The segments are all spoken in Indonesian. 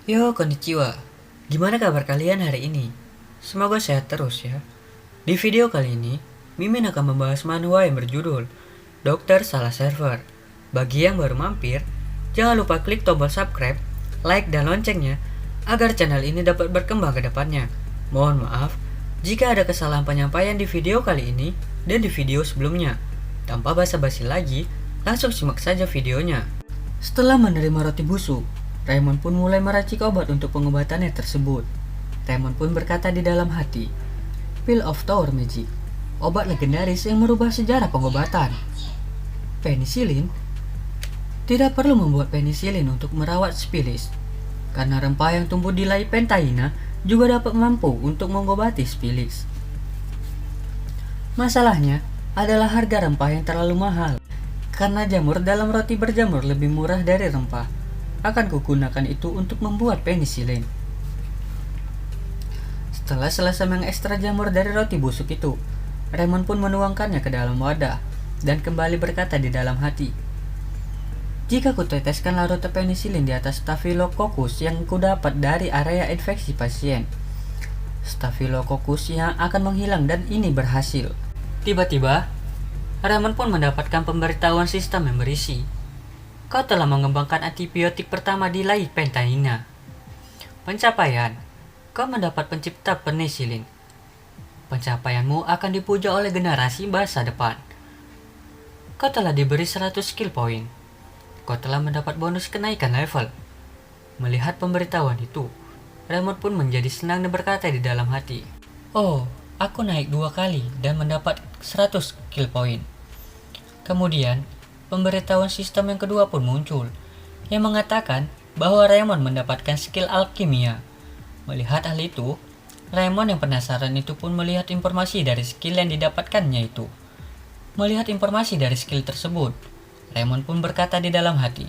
Yo, konnichiwa. Gimana kabar kalian hari ini? Semoga sehat terus ya. Di video kali ini, Mimin akan membahas manhwa yang berjudul Dokter Salah Server. Bagi yang baru mampir, jangan lupa klik tombol subscribe, like, dan loncengnya agar channel ini dapat berkembang ke depannya. Mohon maaf jika ada kesalahan penyampaian di video kali ini dan di video sebelumnya. Tanpa basa-basi lagi, langsung simak saja videonya. Setelah menerima roti busuk, Raymond pun mulai meracik obat untuk pengobatannya tersebut. Raymond pun berkata di dalam hati, Pill of Tower Magic, obat legendaris yang merubah sejarah pengobatan. Penisilin? Tidak perlu membuat penisilin untuk merawat sifilis, karena rempah yang tumbuh di lay Pentaina juga dapat mampu untuk mengobati sifilis. Masalahnya adalah harga rempah yang terlalu mahal, karena jamur dalam roti berjamur lebih murah dari rempah. Akan kugunakan itu untuk membuat penisilin. Setelah selesai mengekstrak jamur dari roti busuk itu, Raymond pun menuangkannya ke dalam wadah dan kembali berkata di dalam hati, jika kuteteskan larut penisilin di atas Staphylococcus yang kudapat dari area infeksi pasien, Staphylococcus yang akan menghilang dan ini berhasil. Tiba-tiba, Raymond pun mendapatkan pemberitahuan sistem yang berisi, kau telah mengembangkan antibiotik pertama di lay Pentaina. Pencapaian, kau mendapat pencipta penisilin. Pencapaianmu akan dipuja oleh generasi masa depan. Kau telah diberi 100 skill point. Kau telah mendapat bonus kenaikan level. Melihat pemberitahuan itu, Raymond pun menjadi senang dan berkata di dalam hati, oh, aku naik 2 kali dan mendapat 100 skill point. Kemudian, pemberitahuan sistem yang kedua pun muncul, yang mengatakan bahwa Raymond mendapatkan skill alkimia. Melihat hal itu, Raymond yang penasaran itu pun melihat informasi dari skill yang didapatkannya itu. Melihat informasi dari skill tersebut, Raymond pun berkata di dalam hati,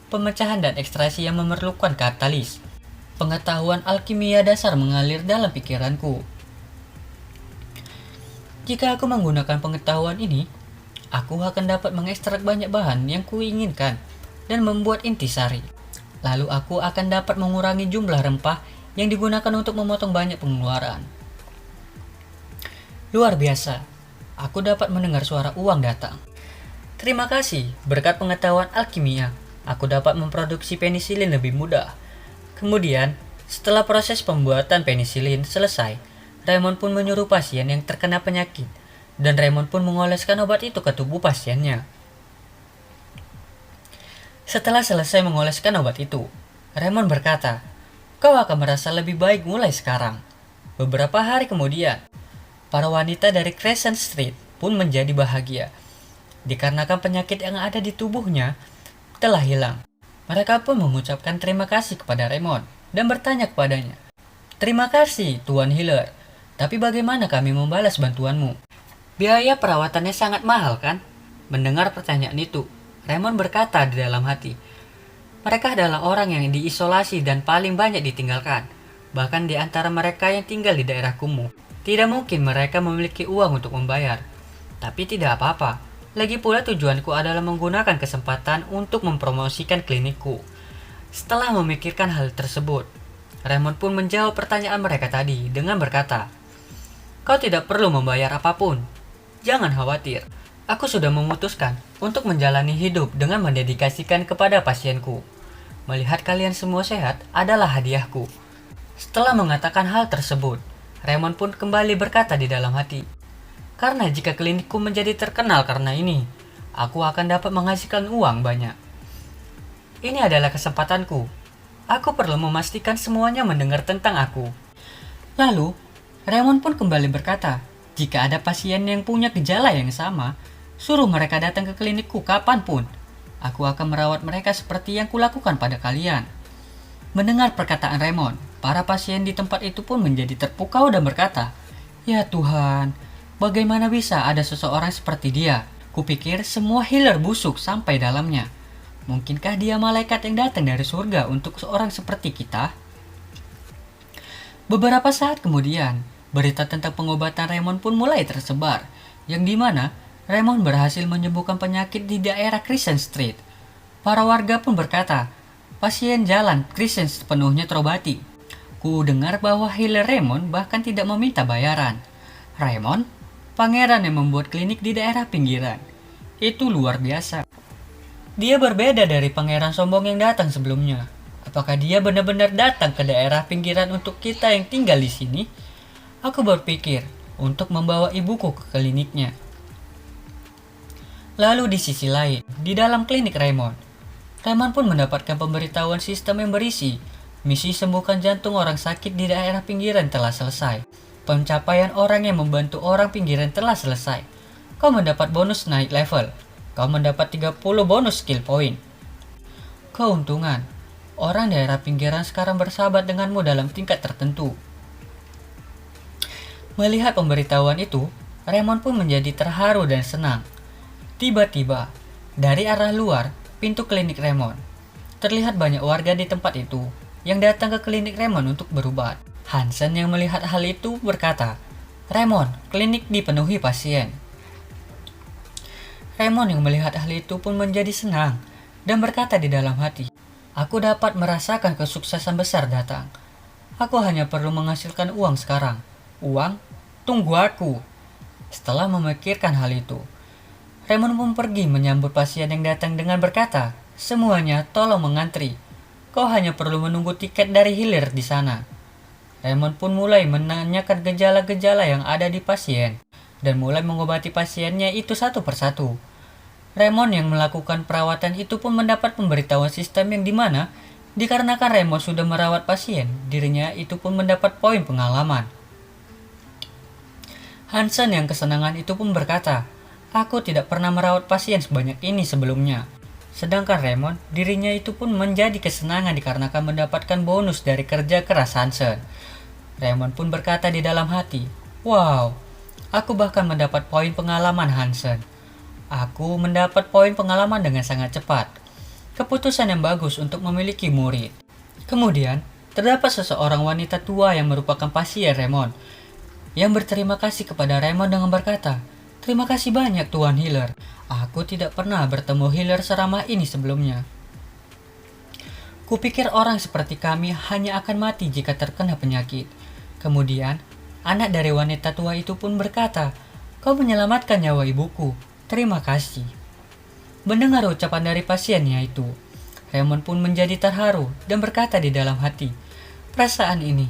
pemecahan dan ekstraksi yang memerlukan katalis. Pengetahuan alkimia dasar mengalir dalam pikiranku. Jika aku menggunakan pengetahuan ini, aku akan dapat mengekstrak banyak bahan yang kuinginkan dan membuat intisari. Lalu aku akan dapat mengurangi jumlah rempah yang digunakan untuk memotong banyak pengeluaran. Luar biasa, aku dapat mendengar suara uang datang. Terima kasih, berkat pengetahuan alkimia, aku dapat memproduksi penisilin lebih mudah. Kemudian, setelah proses pembuatan penisilin selesai, Raymond pun menyuruh pasien yang terkena penyakit dan Raymond pun mengoleskan obat itu ke tubuh pasiennya. Setelah selesai mengoleskan obat itu, Raymond berkata, kau akan merasa lebih baik mulai sekarang. Beberapa hari kemudian, para wanita dari Crescent Street pun menjadi bahagia, dikarenakan penyakit yang ada di tubuhnya telah hilang. Mereka pun mengucapkan terima kasih kepada Raymond dan bertanya kepadanya, terima kasih Tuan Healer, tapi bagaimana kami membalas bantuanmu? Biaya perawatannya sangat mahal kan? Mendengar pertanyaan itu, Raymond berkata di dalam hati, mereka adalah orang yang diisolasi dan paling banyak ditinggalkan. Bahkan di antara mereka yang tinggal di daerah kumuh, tidak mungkin mereka memiliki uang untuk membayar. Tapi tidak apa-apa, lagi pula tujuanku adalah menggunakan kesempatan untuk mempromosikan klinikku. Setelah memikirkan hal tersebut, Raymond pun menjawab pertanyaan mereka tadi dengan berkata, kau tidak perlu membayar apapun. Jangan khawatir, aku sudah memutuskan untuk menjalani hidup dengan mendedikasikan kepada pasienku. Melihat kalian semua sehat adalah hadiahku. Setelah mengatakan hal tersebut, Raymond pun kembali berkata di dalam hati, karena jika klinikku menjadi terkenal karena ini, aku akan dapat menghasilkan uang banyak. Ini adalah kesempatanku. Aku perlu memastikan semuanya mendengar tentang aku. Lalu, Raymond pun kembali berkata, jika ada pasien yang punya gejala yang sama, suruh mereka datang ke klinikku kapanpun. Aku akan merawat mereka seperti yang kulakukan pada kalian. Mendengar perkataan Raymond, para pasien di tempat itu pun menjadi terpukau dan berkata, ya Tuhan, bagaimana bisa ada seseorang seperti dia? Kupikir semua healer busuk sampai dalamnya. Mungkinkah dia malaikat yang datang dari surga untuk seorang seperti kita? Beberapa saat kemudian, berita tentang pengobatan Raymond pun mulai tersebar, yang dimana Raymond berhasil menyembuhkan penyakit di daerah Crescent Street. Para warga pun berkata, Pasien jalan Kristen sepenuhnya terobati. Ku dengar bahwa healer Raymond bahkan tidak meminta bayaran. Raymond, pangeran yang membuat klinik di daerah pinggiran. Itu luar biasa. Dia berbeda dari pangeran sombong yang datang sebelumnya. Apakah dia benar-benar datang ke daerah pinggiran untuk kita yang tinggal di sini? Aku berpikir untuk membawa ibuku ke kliniknya. Lalu di sisi lain, di dalam klinik Raymond pun mendapatkan pemberitahuan sistem yang berisi, misi sembuhkan jantung orang sakit di daerah pinggiran telah selesai. Pencapaian orang yang membantu orang pinggiran telah selesai. Kau mendapat bonus naik level. Kau mendapat 30 bonus skill point. Keuntungan, orang daerah pinggiran sekarang bersahabat denganmu dalam tingkat tertentu. Melihat pemberitahuan itu, Raymond pun menjadi terharu dan senang. Tiba-tiba, dari arah luar, pintu klinik Raymond, terlihat banyak warga di tempat itu yang datang ke klinik Raymond untuk berobat. Hansen yang melihat hal itu berkata, "Raymond, klinik dipenuhi pasien." Raymond yang melihat hal itu pun menjadi senang dan berkata di dalam hati, "Aku dapat merasakan kesuksesan besar datang. Aku hanya perlu menghasilkan uang sekarang. Uang? Tunggu aku." Setelah memikirkan hal itu, Raymond pun pergi menyambut pasien yang datang dengan berkata, "Semuanya tolong mengantri. Kau hanya perlu menunggu tiket dari healer di sana." Raymond pun mulai menanyakan gejala-gejala yang ada di pasien dan mulai mengobati pasiennya itu satu persatu. Raymond yang melakukan perawatan itu pun mendapat pemberitahuan sistem yang dimana dikarenakan Raymond sudah merawat pasien, dirinya itu pun mendapat poin pengalaman. Hansen yang kesenangan itu pun berkata, "Aku tidak pernah merawat pasien sebanyak ini sebelumnya." Sedangkan Raymond, dirinya itu pun menjadi kesenangan dikarenakan mendapatkan bonus dari kerja keras Hansen. Raymond pun berkata di dalam hati, "Wow, aku bahkan mendapat poin pengalaman Hansen. Aku mendapat poin pengalaman dengan sangat cepat. Keputusan yang bagus untuk memiliki murid." Kemudian, terdapat seseorang wanita tua yang merupakan pasien Raymond, yang berterima kasih kepada Raymond dengan berkata, "Terima kasih banyak Tuan Healer. Aku tidak pernah bertemu healer seramah ini sebelumnya. Kupikir orang seperti kami hanya akan mati jika terkena penyakit." Kemudian, anak dari wanita tua itu pun berkata, "Kau menyelamatkan nyawa ibuku. Terima kasih." Mendengar ucapan dari pasiennya itu, Raymond pun menjadi terharu dan berkata di dalam hati, "Perasaan ini.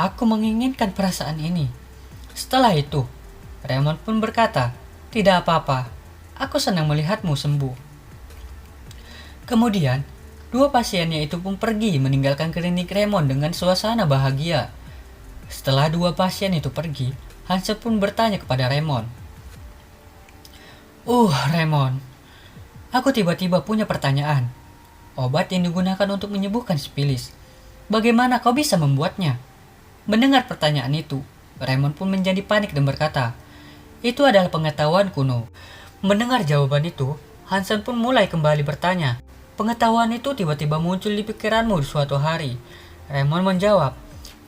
Aku menginginkan perasaan ini." Setelah itu, Raymond pun berkata, "Tidak apa-apa. Aku senang melihatmu sembuh." Kemudian, dua pasiennya itu pun pergi meninggalkan klinik Raymond dengan suasana bahagia. Setelah dua pasien itu pergi, Hansen pun bertanya kepada Raymond, Raymond, aku tiba-tiba punya pertanyaan. Obat yang digunakan untuk menyembuhkan sifilis, bagaimana kau bisa membuatnya?" Mendengar pertanyaan itu, Raymond pun menjadi panik dan berkata, "Itu adalah pengetahuan kuno." Mendengar jawaban itu, Hansen pun mulai kembali bertanya, "Pengetahuan itu tiba-tiba muncul di pikiranmu suatu hari?" Raymond menjawab,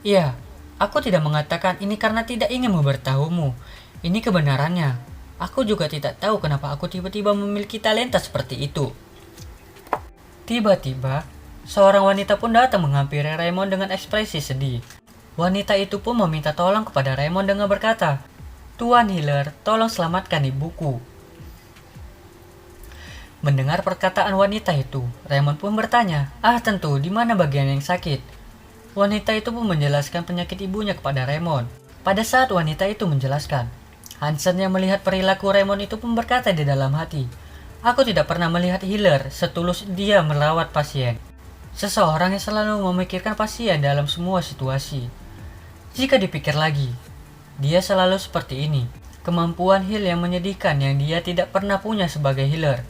"Iya, aku tidak mengatakan ini karena tidak ingin memberitahumu. Ini kebenarannya. Aku juga tidak tahu kenapa aku tiba-tiba memiliki talenta seperti itu." Tiba-tiba, seorang wanita pun datang menghampiri Raymond dengan ekspresi sedih. Wanita itu pun meminta tolong kepada Raymond dengan berkata, "Tuan Healer, tolong selamatkan ibuku." Mendengar perkataan wanita itu, Raymond pun bertanya, Tentu, di mana bagian yang sakit?" Wanita itu pun menjelaskan penyakit ibunya kepada Raymond. Pada saat wanita itu menjelaskan, Hansen yang melihat perilaku Raymond itu pun berkata di dalam hati, "Aku tidak pernah melihat healer setulus dia merawat pasien. Seseorang yang selalu memikirkan pasien dalam semua situasi. Jika dipikir lagi, dia selalu seperti ini. Kemampuan heal yang menyedihkan yang dia tidak pernah punya sebagai healer.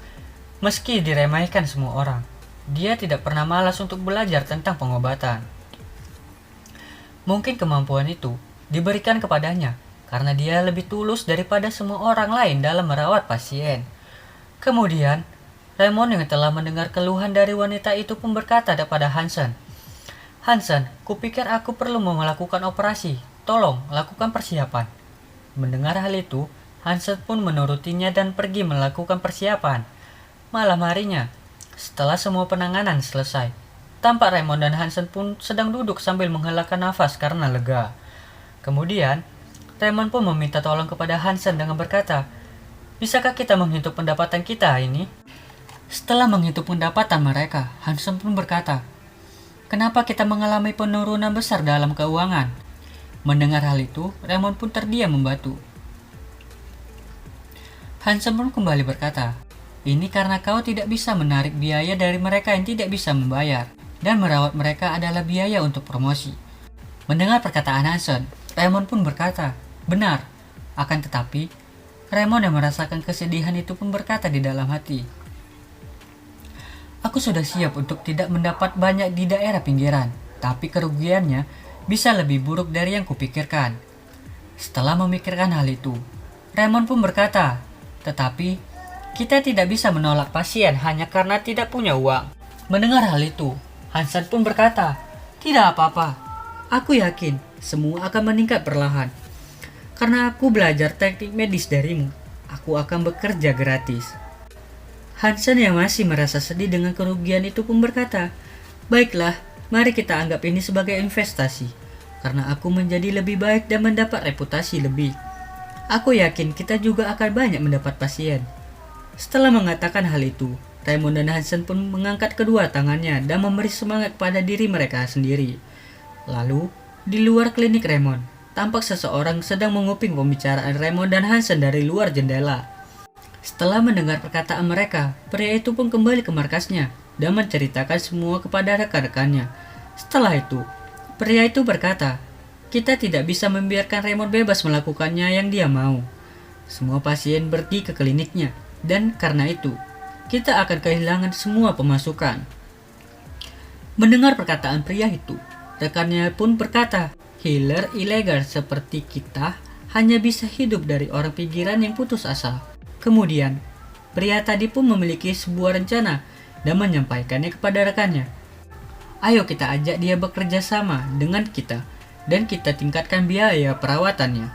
Meski diremehkan semua orang, dia tidak pernah malas untuk belajar tentang pengobatan. Mungkin kemampuan itu diberikan kepadanya karena dia lebih tulus daripada semua orang lain dalam merawat pasien." Kemudian, Raymond yang telah mendengar keluhan dari wanita itu pun berkata kepada Hansen, "Hansen, kupikir aku perlu melakukan operasi. Tolong, lakukan persiapan." Mendengar hal itu, Hansen pun menurutinya dan pergi melakukan persiapan. Malam harinya, Setelah semua penanganan selesai, tampak Raymond dan Hansen pun sedang duduk sambil menghelakan nafas karena lega. Kemudian, Raymond pun meminta tolong kepada Hansen dengan berkata, "Bisakah kita menghitung pendapatan kita hari ini?" Setelah menghitung pendapatan mereka, Hansen pun berkata, "Kenapa kita mengalami penurunan besar dalam keuangan?" Mendengar hal itu, Raymond pun terdiam membatu. Hansen pun kembali berkata, "Ini karena kau tidak bisa menarik biaya dari mereka yang tidak bisa membayar, dan merawat mereka adalah biaya untuk promosi." Mendengar perkataan Hansen, Raymond pun berkata, "Benar." Akan tetapi, Raymond yang merasakan kesedihan itu pun berkata di dalam hati, "Aku sudah siap untuk tidak mendapat banyak di daerah pinggiran, tapi kerugiannya bisa lebih buruk dari yang kupikirkan." Setelah memikirkan hal itu, Raymond pun berkata, "Tetapi, kita tidak bisa menolak pasien hanya karena tidak punya uang." Mendengar hal itu, Hansen pun berkata, "Tidak apa-apa. Aku yakin semua akan meningkat perlahan. Karena aku belajar teknik medis darimu, aku akan bekerja gratis." Hansen yang masih merasa sedih dengan kerugian itu pun berkata, "Baiklah, mari kita anggap ini sebagai investasi. Karena aku menjadi lebih baik dan mendapat reputasi lebih. Aku yakin kita juga akan banyak mendapat pasien." Setelah mengatakan hal itu, Raymond dan Hansen pun mengangkat kedua tangannya dan memberi semangat pada diri mereka sendiri. Lalu, di luar klinik Raymond, tampak seseorang sedang menguping pembicaraan Raymond dan Hansen dari luar jendela. Setelah mendengar perkataan mereka, pria itu pun kembali ke markasnya dan menceritakan semua kepada rekan-rekannya. Setelah itu, pria itu berkata, "Kita tidak bisa membiarkan Raymond bebas melakukannya yang dia mau. Semua pasien pergi ke kliniknya, dan karena itu, kita akan kehilangan semua pemasukan." Mendengar perkataan pria itu, rekannya pun berkata, "Healer ilegal seperti kita hanya bisa hidup dari orang pinggiran yang putus asa." Kemudian, pria tadi pun memiliki sebuah rencana dan menyampaikannya kepada rekannya. "Ayo kita ajak dia bekerja sama dengan kita dan kita tingkatkan biaya perawatannya."